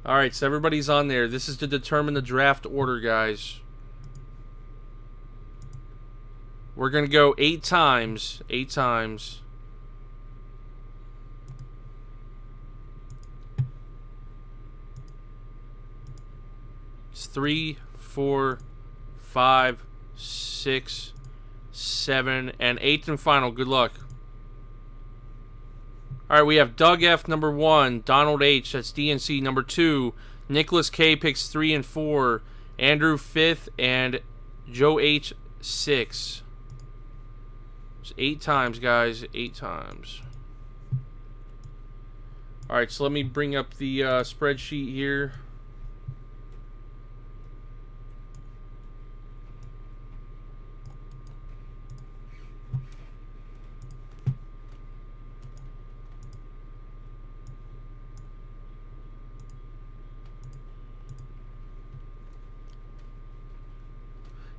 Alright, so everybody's on there. This is to determine the draft order, guys. We're going to go 8 times. 8 times. It's 3, 4, 5, 6, 7, and 8th and final. Good luck. Alright, we have Doug F. number 1, Donald H. That's DNC number 2, Nicholas K. picks 3 and 4, Andrew 5th, and Joe H. 6. It's 8 times, guys. 8 times. Alright, so let me bring up the spreadsheet here.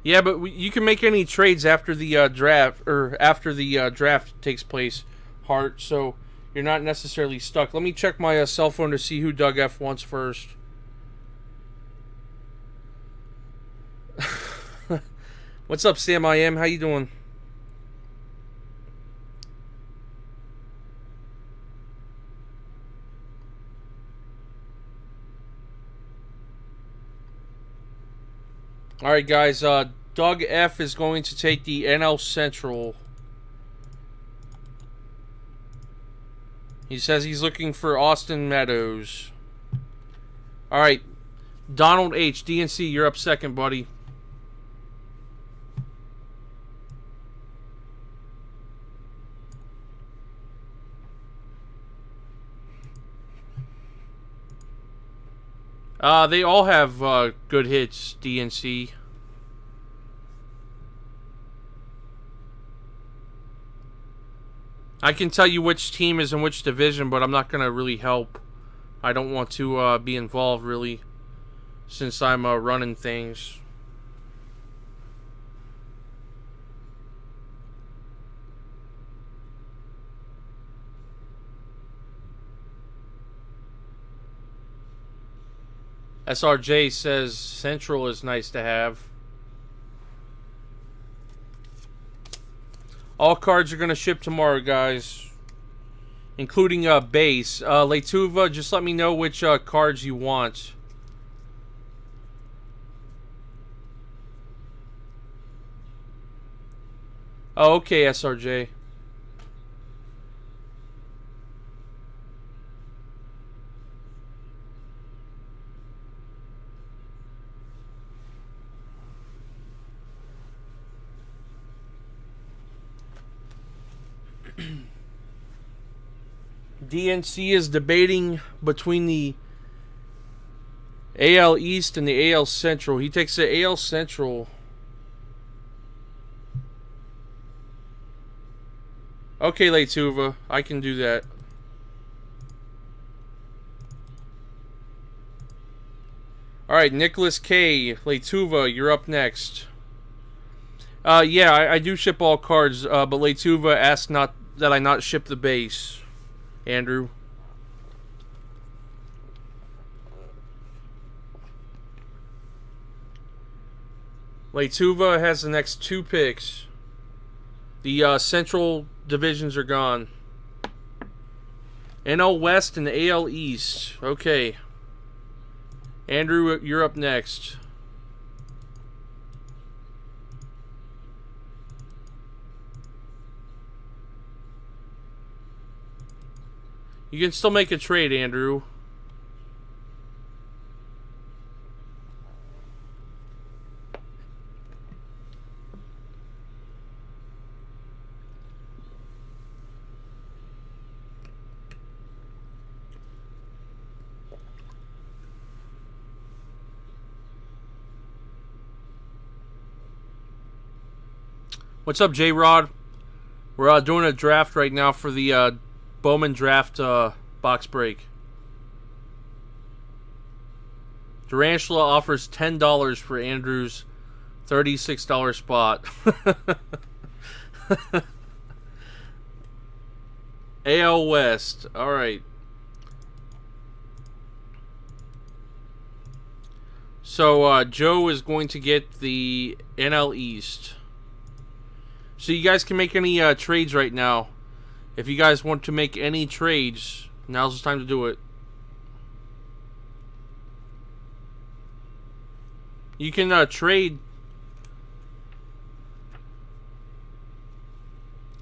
Yeah, but you can make any trades after the draft, or after the draft takes place, Hart. So you're not necessarily stuck. Let me check my cell phone to see who Doug F wants first. What's up, Sam? I am. How you doing? Alright, guys, Doug F. is going to take the NL Central. He says he's looking for Austin Meadows. Alright, Donald H. DNC, you're up second, buddy. They all have good hits, DNC. I can tell you which team is in which division, but I'm not going to really help. I don't want to be involved, really, since I'm running things. SRJ says Central is nice to have. All cards are going to ship tomorrow, guys. Including base. Letuva, just let me know which cards you want. Oh, okay, SRJ. DNC is debating between the AL East and the AL Central. He takes the AL Central. Okay, Letuva, I can do that. Alright, Nicholas K. Letuva, you're up next. Yeah, I do ship all cards, but Letuva asked that I not ship the base. Andrew. Letuva has the next 2 picks. The Central divisions are gone. NL West and the AL East. Okay. Andrew, you're up next. You can still make a trade, Andrew. What's up, J-Rod? We're doing a draft right now for the Bowman draft box break. Durantula offers $10 for Andrew's $36 spot. AL West. Alright. So Joe is going to get the NL East. So you guys can make any trades right now. If you guys want to make any trades, now's the time to do it. You can trade.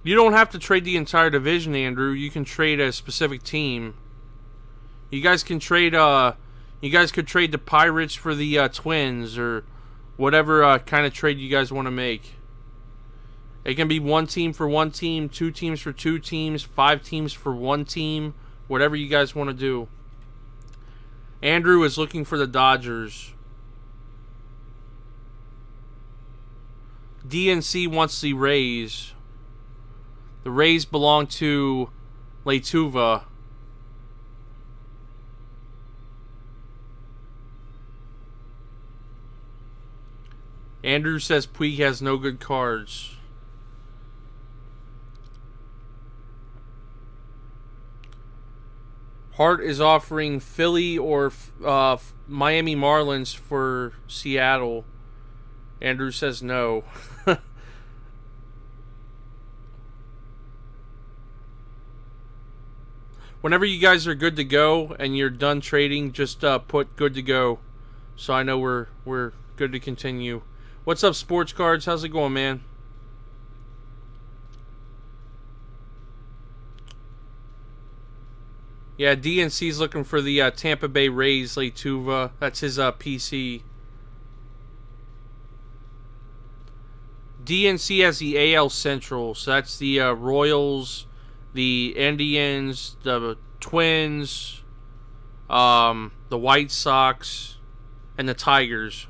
You don't have to trade the entire division, Andrew. You can trade a specific team. You guys can trade. You guys could trade the Pirates for the Twins or whatever kind of trade you guys want to make. It can be one team for one team, two teams for two teams, 5 teams for one team, whatever you guys want to do. Andrew is looking for the Dodgers. DNC wants the Rays. The Rays belong to Letuva. Andrew says Puig has no good cards. Hart is offering Philly or Miami Marlins for Seattle. Andrew says no. Whenever you guys are good to go and you're done trading, just put good to go, so I know we're good to continue. What's up, Sports Cards? How's it going, man? Yeah, DNC's looking for the Tampa Bay Rays, Letuva. That's his PC. DNC has the AL Central, so that's the Royals, the Indians, the Twins, the White Sox, and the Tigers.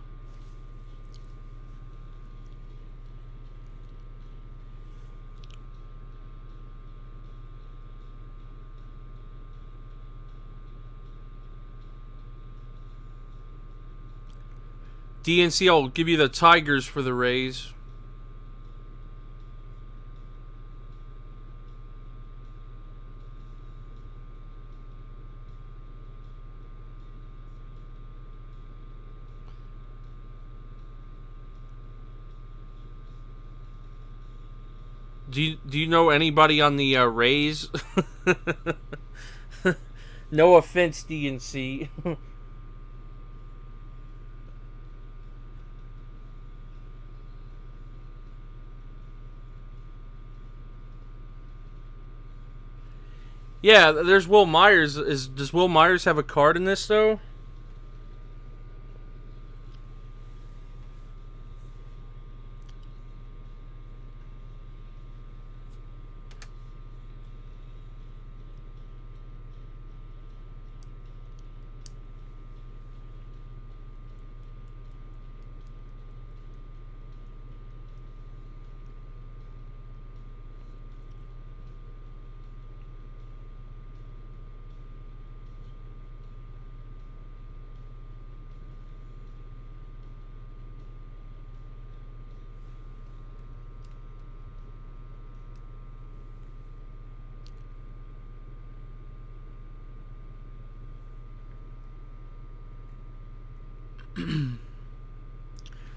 DNC will give you the Tigers for the Rays. Do you know anybody on the Rays? No offense, DNC. Yeah, there's Will Myers. Does Will Myers have a card in this, though?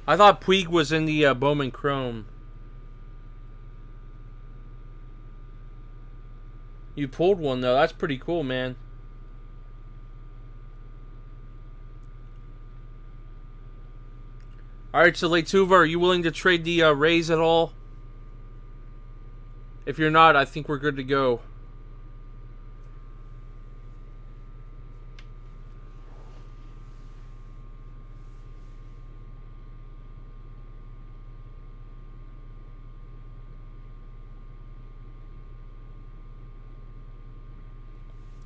I thought Puig was in the Bowman Chrome. You pulled one, though. That's pretty cool, man. Alright, so Letuva, are you willing to trade the Rays at all? If you're not, I think we're good to go.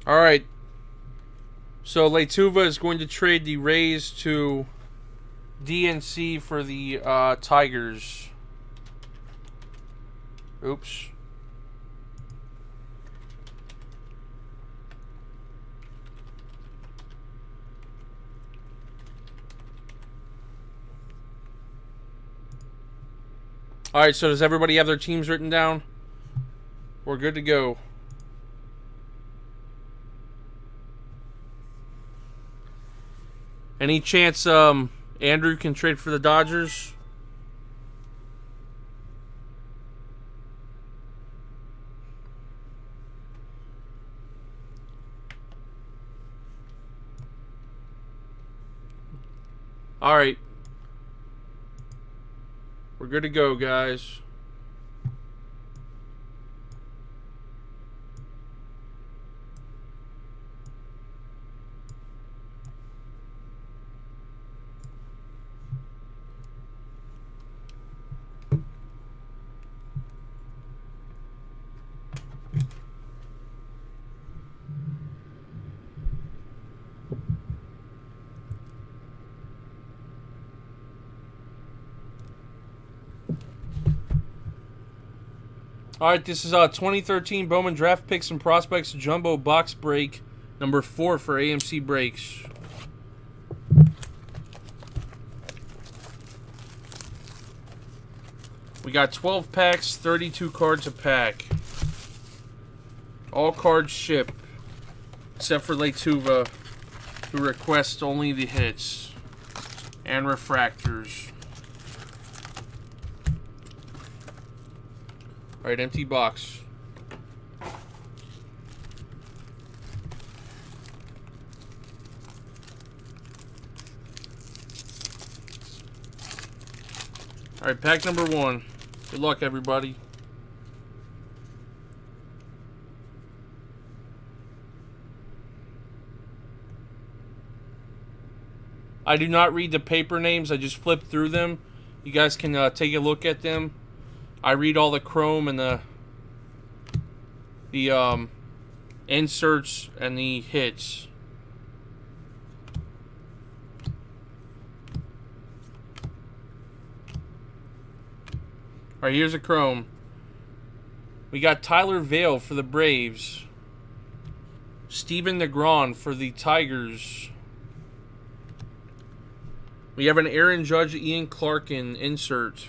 Alright. So Letuva is going to trade the Rays to DNC for the Tigers. Oops. Alright, so does everybody have their teams written down? We're good to go. Any chance Andrew can trade for the Dodgers. Alright. We're good to go, guys. Alright, this is 2013 Bowman Draft Picks and Prospects Jumbo Box Break number 4 for AMC Breaks. We got 12 packs, 32 cards a pack. All cards ship, except for Letuva, who requests only the hits and refractors. Alright, empty box. Alright, pack number 1. Good luck, everybody. I do not read the paper names. I just flip through them. You guys can take a look at them. I read all the chrome and the inserts and the hits. Alright, here's a chrome. We got Tyler Vale for the Braves. Steven Negron for the Tigers. We have an Aaron Judge, Ian Clarkin insert.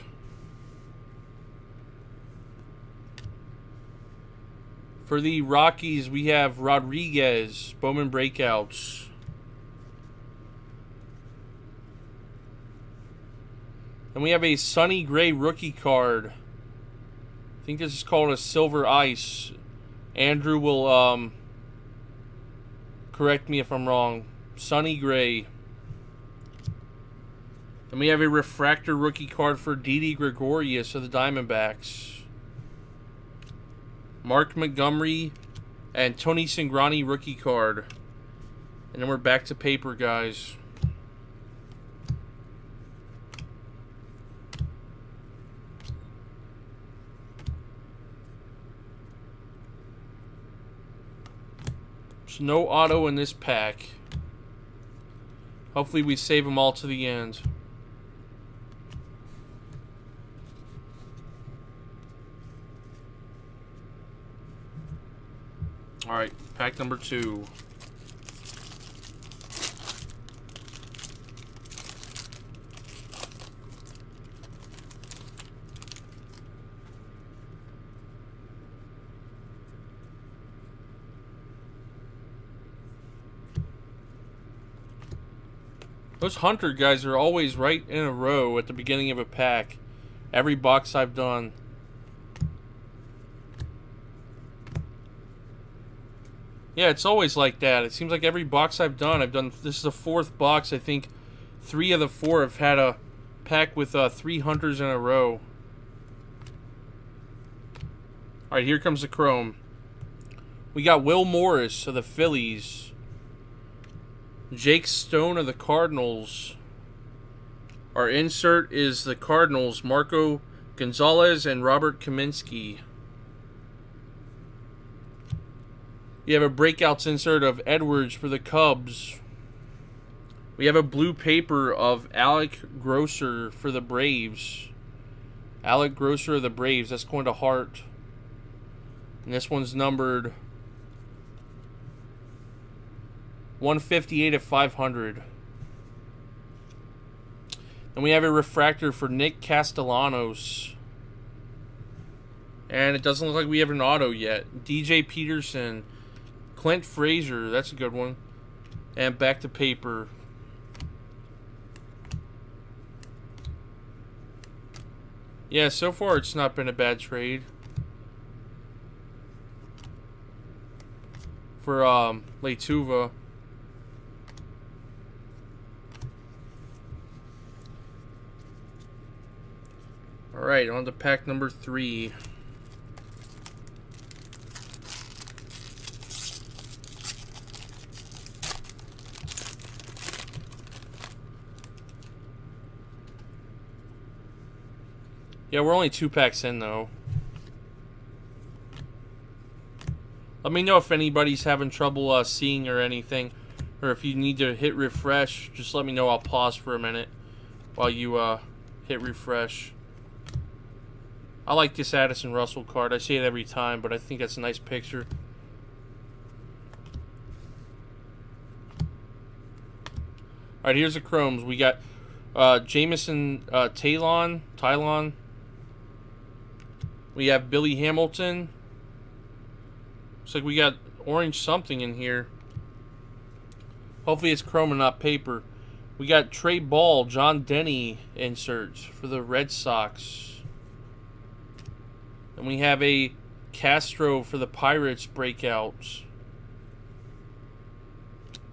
For the Rockies, we have Rodriguez, Bowman Breakouts. And we have a Sonny Gray rookie card. I think this is called a Silver Ice. Andrew will correct me if I'm wrong. Sonny Gray. And we have a refractor rookie card for Didi Gregorius of the Diamondbacks. Mark Montgomery and Tony Cingrani rookie card. And then we're back to paper, guys. There's no auto in this pack. Hopefully we save them all to the end. Alright, pack number 2. Those Hunter guys are always right in a row at the beginning of a pack. Every box I've done. Yeah, it's always like that. It seems like every box I've done, this is the 4th box. I think 3 of the 4 have had a pack with 3 Hunters in a row. Alright, here comes the chrome. We got Will Morris of the Phillies. Jake Stone of the Cardinals. Our insert is the Cardinals, Marco Gonzalez and Robert Kaminsky. We have a breakouts insert of Edwards for the Cubs. We have a blue paper of Alec Grosser for the Braves. Alec Grosser of the Braves. That's going to Hart. And this one's numbered 158 of 500. And we have a refractor for Nick Castellanos. And it doesn't look like we have an auto yet. DJ Peterson. Clint Frazier, that's a good one. And back to paper. Yeah, so far it's not been a bad trade. For Leituva. Alright, on to pack number 3. Yeah, we're only 2 packs in, though. Let me know if anybody's having trouble seeing or anything. Or if you need to hit refresh, just let me know. I'll pause for a minute while you hit refresh. I like this Addison Russell card. I say it every time, but I think that's a nice picture. Alright, here's the chromes. We got Jamison Tylon. We have Billy Hamilton. Looks like we got orange something in here. Hopefully it's chrome and not paper. We got Trey Ball, John Denny inserts for the Red Sox. And we have a Castro for the Pirates breakouts.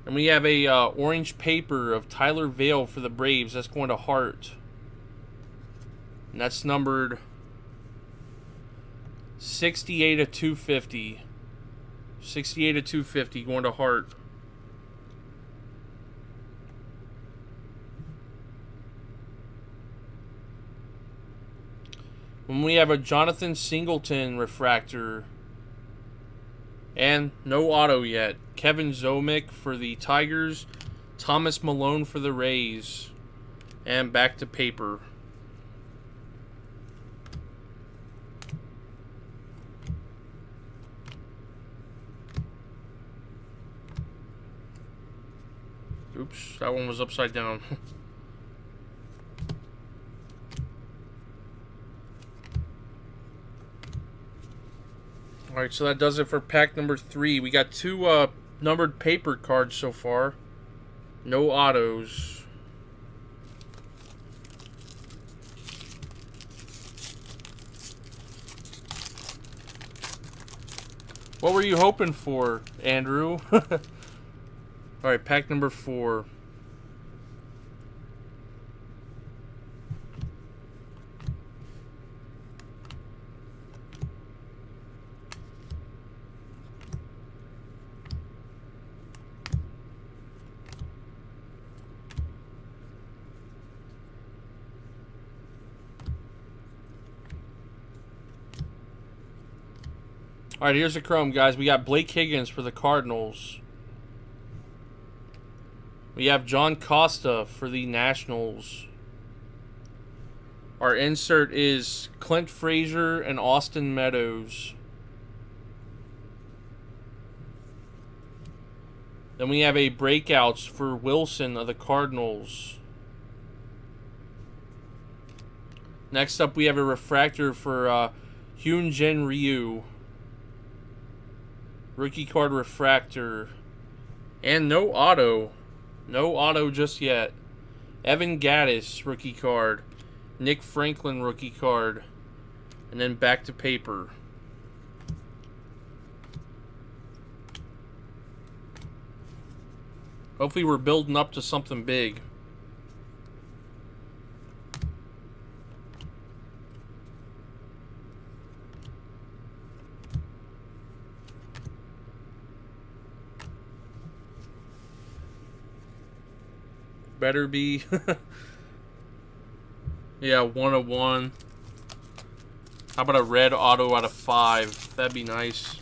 And we have a orange paper of Tyler Vale for the Braves. That's going to Hart. And that's numbered 68 of 250. 68 of 250 going to Hart. When we have a Jonathan Singleton refractor. And no auto yet. Kevin Zomick for the Tigers. Thomas Malone for the Rays. And back to paper. Oops, that one was upside down. Alright, so that does it for pack number 3. We got 2 numbered paper cards so far. No autos. What were you hoping for, Andrew? Alright, pack number 4. Alright, here's the chrome, guys. We got Blake Higgins for the Cardinals. We have John Costa for the Nationals. Our insert is Clint Frazier and Austin Meadows. Then we have a breakouts for Wilson of the Cardinals. Next up, we have a refractor for Hyunjin Ryu. Rookie card refractor. And no auto. No auto just yet. Evan Gattis, rookie card. Nick Franklin, rookie card. And then back to paper. Hopefully we're building up to something big. Better be. Yeah, 101. How about a red auto out of 5? That'd be nice.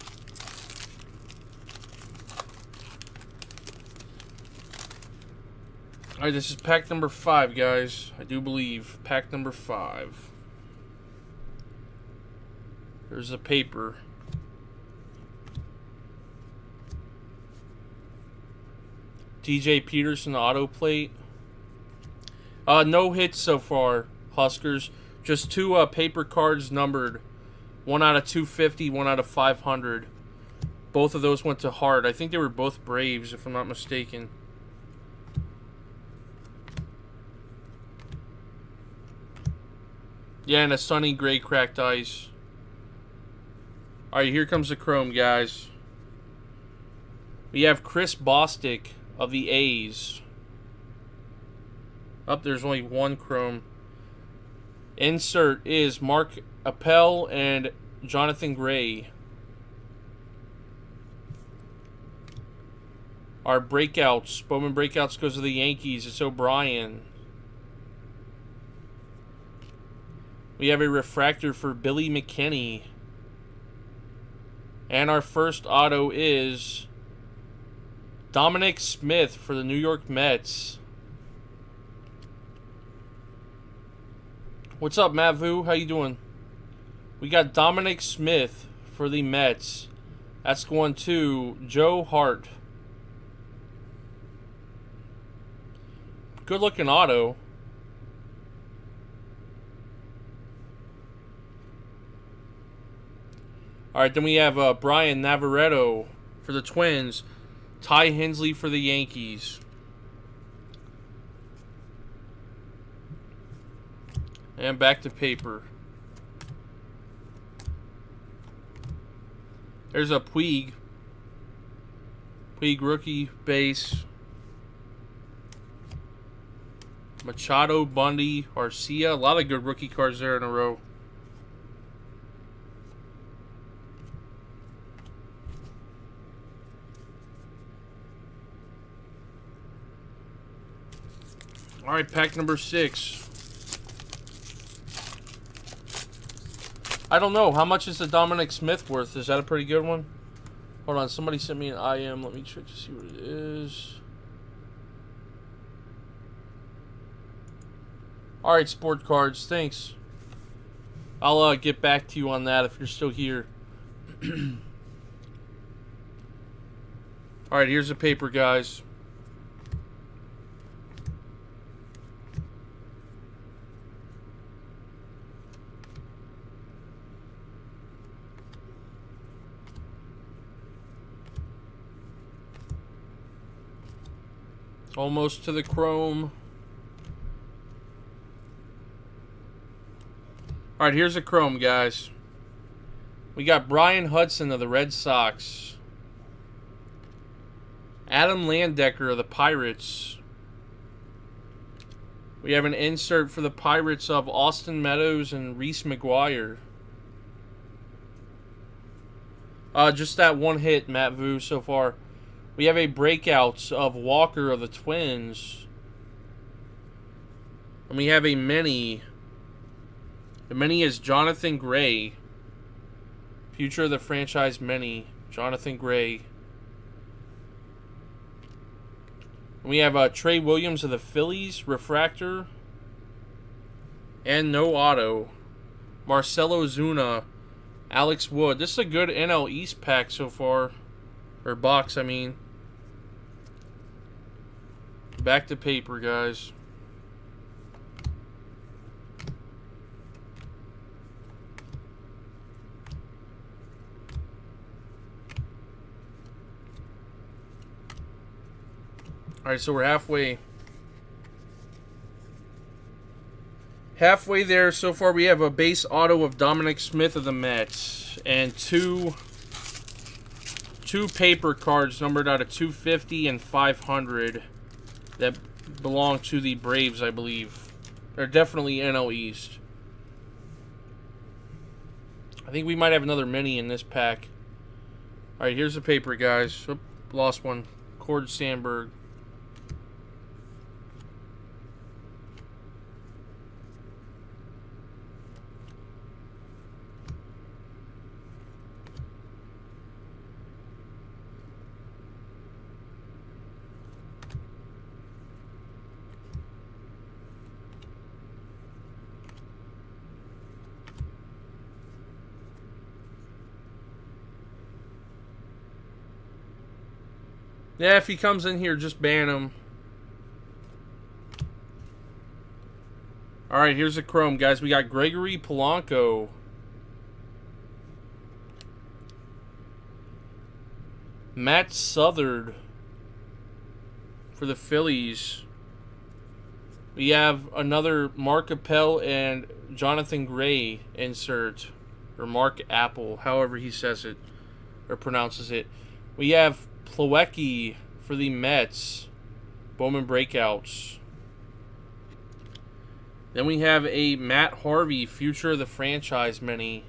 Alright, this is pack number 5, guys. I do believe. Pack number 5. There's the paper. DJ Peterson auto plate. No hits so far, Huskers. Just 2 paper cards numbered. 1 out of 250, 1 out of 500. Both of those went to Hart. I think they were both Braves, if I'm not mistaken. Yeah, and a sunny gray cracked ice. Alright, here comes the chrome, guys. We have Chris Bostic of the A's. Up, there's only one chrome. Insert is Mark Appel and Jonathan Gray. Our breakouts. Bowman breakouts goes to the Yankees. It's O'Brien. We have a refractor for Billy McKinney. And our first auto is Dominic Smith for the New York Mets. What's up, Matt Vu? How you doing? We got Dominic Smith for the Mets. That's going to Joe Hart. Good looking auto. Alright, then we have Brian Navarreto for the Twins. Ty Hensley for the Yankees. And back to paper. There's a Puig. Puig rookie base. Machado, Bundy, Arcia. A lot of good rookie cards there in a row. Alright, pack number 6. I don't know. How much is the Dominic Smith worth? Is that a pretty good one? Hold on. Somebody sent me an IM. Let me check to see what it is. Alright, sport cards. Thanks. I'll get back to you on that if you're still here. Alright, here's the paper, guys. Almost to the chrome. Alright, here's a chrome, guys. We got Brian Hudson of the Red Sox. Adam Landecker of the Pirates. We have an insert for the Pirates of Austin Meadows and Reese McGuire. Just that one hit, Matt Vu, so far. We have a breakout of Walker of the Twins. And we have a mini. The mini is Jonathan Gray. Future of the franchise mini. Jonathan Gray. And we have Trey Williams of the Phillies. Refractor. And no auto. Marcelo Zuna. Alex Wood. This is a good NL East pack so far. Or box, I mean. Back to paper, guys. Alright, so we're halfway there. So far we have a base auto of Dominic Smith of the Mets. And two paper cards numbered out of 250 and 500 that belong to the Braves, I believe. They're definitely NL East. I think we might have another mini in this pack. Alright, here's the paper, guys. Oop, lost one. Cord Sandberg. Yeah, if he comes in here, just ban him. Alright, here's the chrome, guys. We got Gregory Polanco. Matt Southard for the Phillies. We have another Mark Appel and Jonathan Gray insert, or Mark Apple, however he says it or pronounces it. We have Plawecki for the Mets, Bowman breakouts. Then we have a Matt Harvey, Future of the Franchise mini.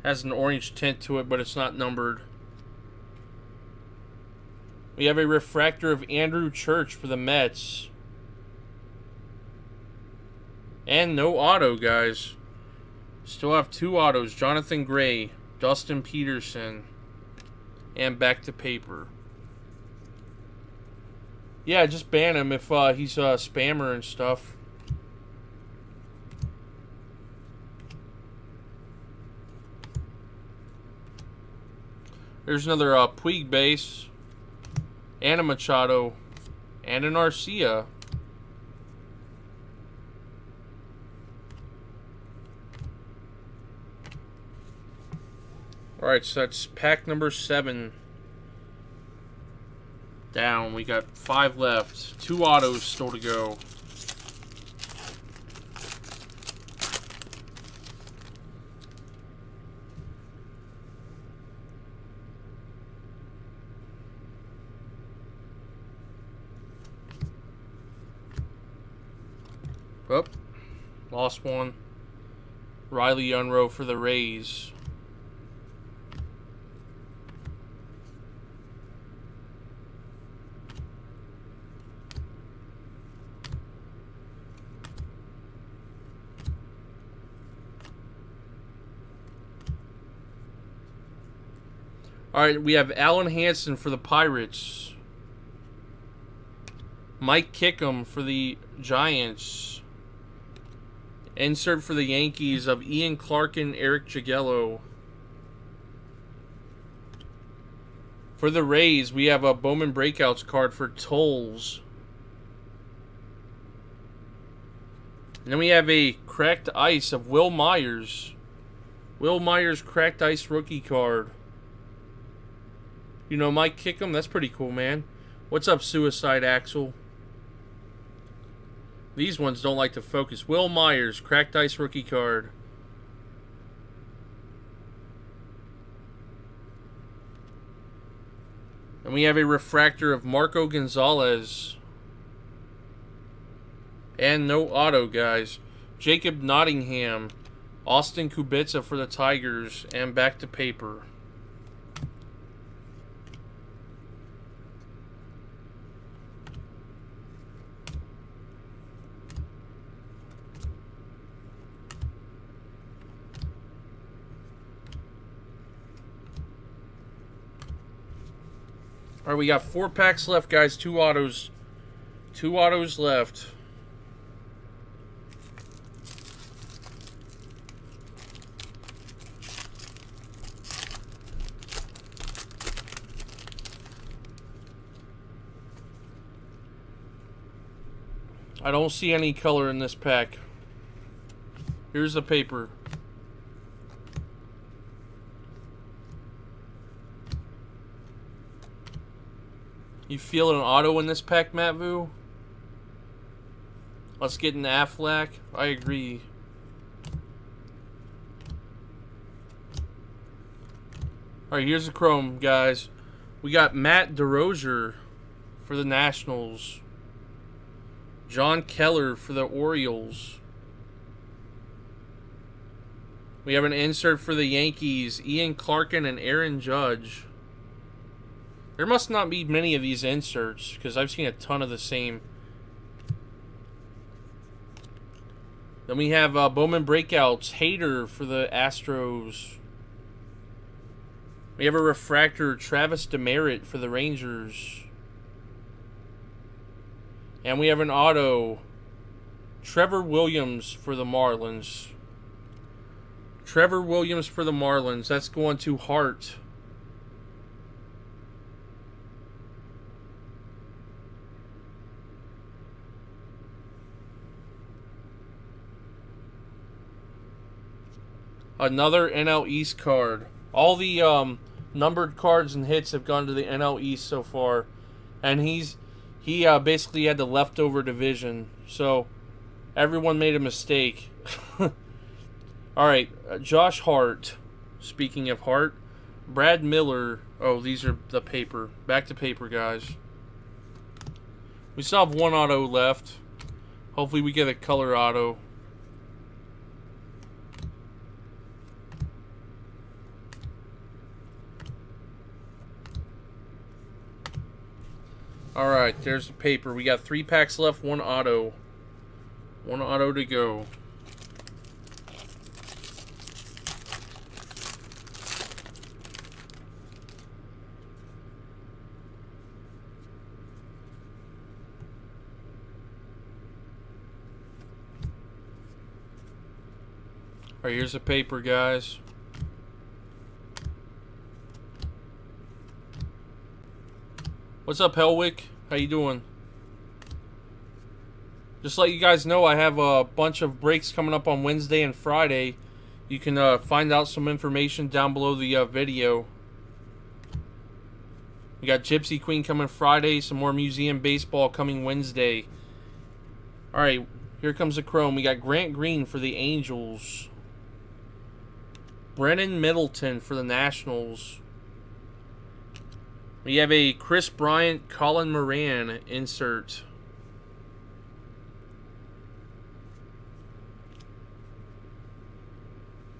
Has an orange tint to it, but it's not numbered. We have a refractor of Andrew Church for the Mets. And no auto, guys. Still have 2 autos. Jonathan Gray, Dustin Peterson, and back to paper. Yeah, just ban him if he's a spammer and stuff. There's another Puig base, and a Machado, and an Arcia. Alright, so that's pack number 7 down. We got 5 left. 2 autos still to go. Oh, lost one. Riley Unroe for the Rays. Alright, we have Alan Hansen for the Pirates. Mike Kickham for the Giants. Insert for the Yankees of Ian Clark and Eric Jagello. For the Rays, we have a Bowman Breakouts card for Tolles. And then we have a Cracked Ice of Will Myers. Will Myers Cracked Ice rookie card. You know Mike Kickham? That's pretty cool, man. What's up, Suicide Axel? These ones don't like to focus. Will Myers, Cracked Ice rookie card. And we have a refractor of Marco Gonzalez. And no auto, guys. Jacob Nottingham, Austin Kubica for the Tigers, and back to paper. Alright, we got 4 packs left, guys. 2 autos. 2 autos left. I don't see any color in this pack. Here's the paper. You feel an auto in this pack, Matt Vu? Let's get an Aflac. I agree. Alright, here's the chrome, guys. We got Matt DeRozier for the Nationals. John Keller for the Orioles. We have an insert for the Yankees. Ian Clarkin and Aaron Judge. There must not be many of these inserts, because I've seen a ton of the same. Then we have Bowman Breakouts. Hader for the Astros. We have a refractor, Travis Demerit for the Rangers. And we have an auto, Trevor Williams for the Marlins. Trevor Williams for the Marlins. That's going to Hart. Another NL East card. All the numbered cards and hits have gone to the NL East so far. And he's He basically had the leftover division, so everyone made a mistake. Alright, Josh Hart. Speaking of Hart, Brad Miller. Oh, these are the paper. Back to paper, guys. We still have one auto left. Hopefully we get a color auto. Alright, there's the paper. We got 3 packs left, one auto. One auto to go. Alright, here's the paper, guys. What's up, Helwick? How you doing? Just to let you guys know, I have a bunch of breaks coming up on Wednesday and Friday. You can find out some information down below the video. We got Gypsy Queen coming Friday, some more museum baseball coming Wednesday. Alright, here comes the chrome. We got Grant Green for the Angels. Brennan Middleton for the Nationals. We have a Chris Bryant, Colin Moran insert.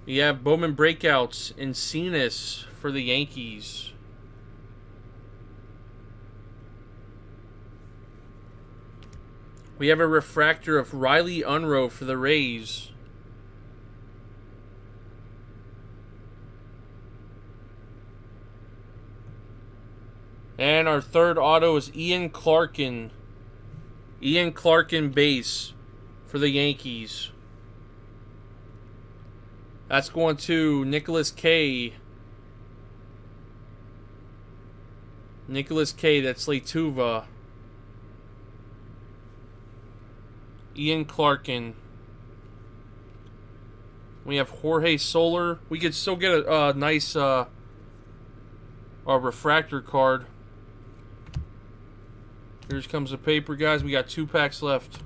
We have Bowman breakouts, Encinas for the Yankees. We have a refractor of Riley Unruh for the Rays. And our third auto is Ian Clarkin. Ian Clarkin base for the Yankees. That's going to Nicholas K. Nicholas K. That's Letuva. Ian Clarkin. We have Jorge Soler. We could still get a nice refractor card. Here comes the paper, guys. We got 2 packs left.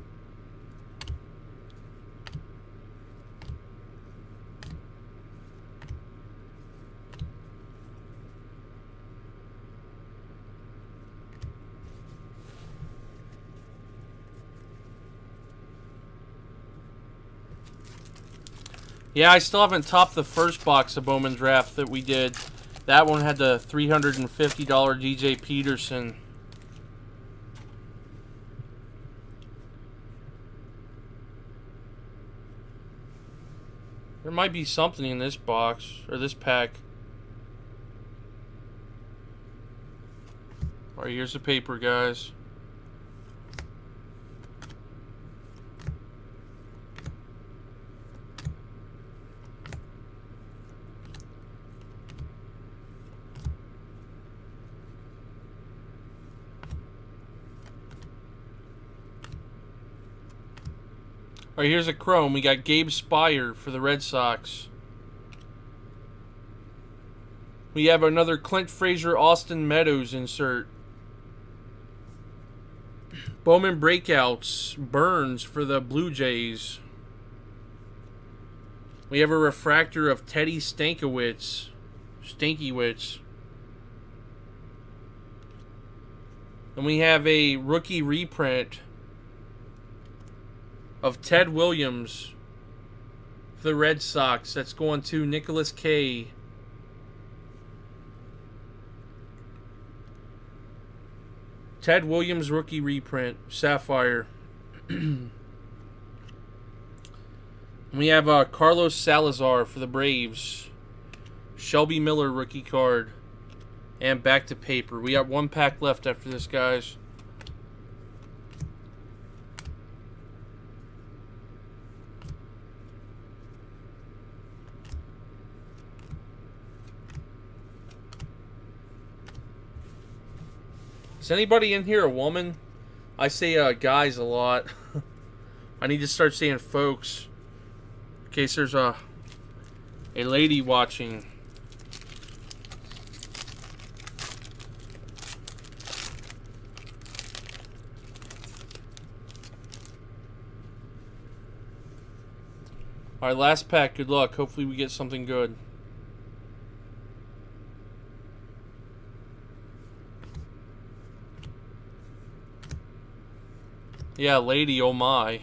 Yeah, I still haven't topped the first box of Bowman Draft that we did. That one had the $350 DJ Peterson. There might be something in this box, or this pack. Alright, here's the paper, guys. Alright, here's a chrome. We got Gabe Spire for the Red Sox. We have another Clint Frazier, Austin Meadows insert. Bowman breakouts, Burns for the Blue Jays. We have a refractor of Teddy Stankiewicz. And we have a rookie reprint of Ted Williams for the Red Sox. That's going to Nicholas K. Ted Williams rookie reprint, Sapphire. We have Carlos Salazar for the Braves. Shelby Miller rookie card. And back to paper. We got 1 pack left after this, guys. Is anybody in here a woman? I say guys a lot. I need to start saying folks. In case there's a lady watching. All right, last pack. Good luck. Hopefully we get something good. Yeah, lady, oh my.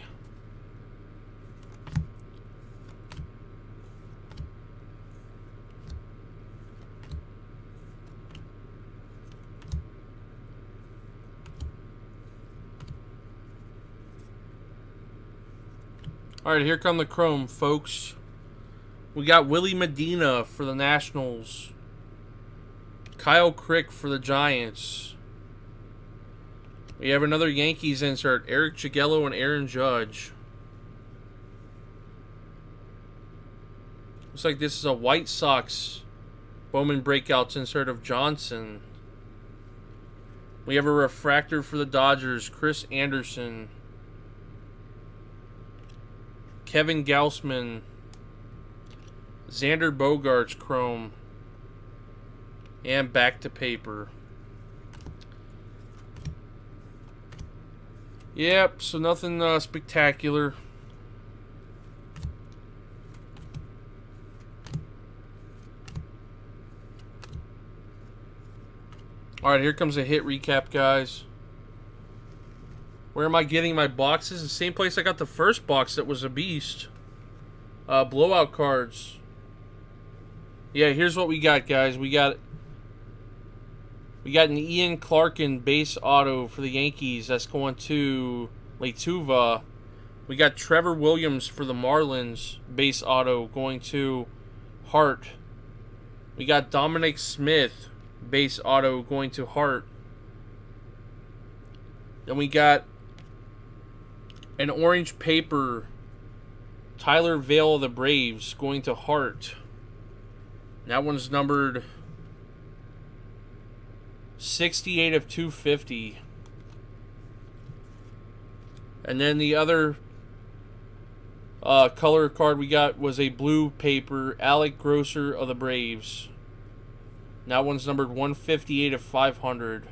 Alright, here come the chrome, folks. We got Willie Medina for the Nationals. Kyle Crick for the Giants. We have another Yankees insert. Eric Jagello and Aaron Judge. Looks like this is a White Sox Bowman Breakouts insert of Johnson. We have a refractor for the Dodgers. Chris Anderson. Kevin Gausman. Xander Bogaerts chrome. And back to paper. Yep, so nothing spectacular. Alright, here comes a hit recap, guys. Where am I getting my boxes? The same place I got the first box that was a beast. Blowout cards. Yeah, here's what we got, guys. We got an Ian Clarkin base auto for the Yankees. That's going to Letuva. We got Trevor Williams for the Marlins base auto going to Hart. We got Dominic Smith base auto going to Hart. Then we got an orange paper Tyler Vale of the Braves going to Hart. That one's numbered 68 of 250. And then the other color card we got was a blue paper Alec Grosser of the Braves. That one's numbered 158 of 500.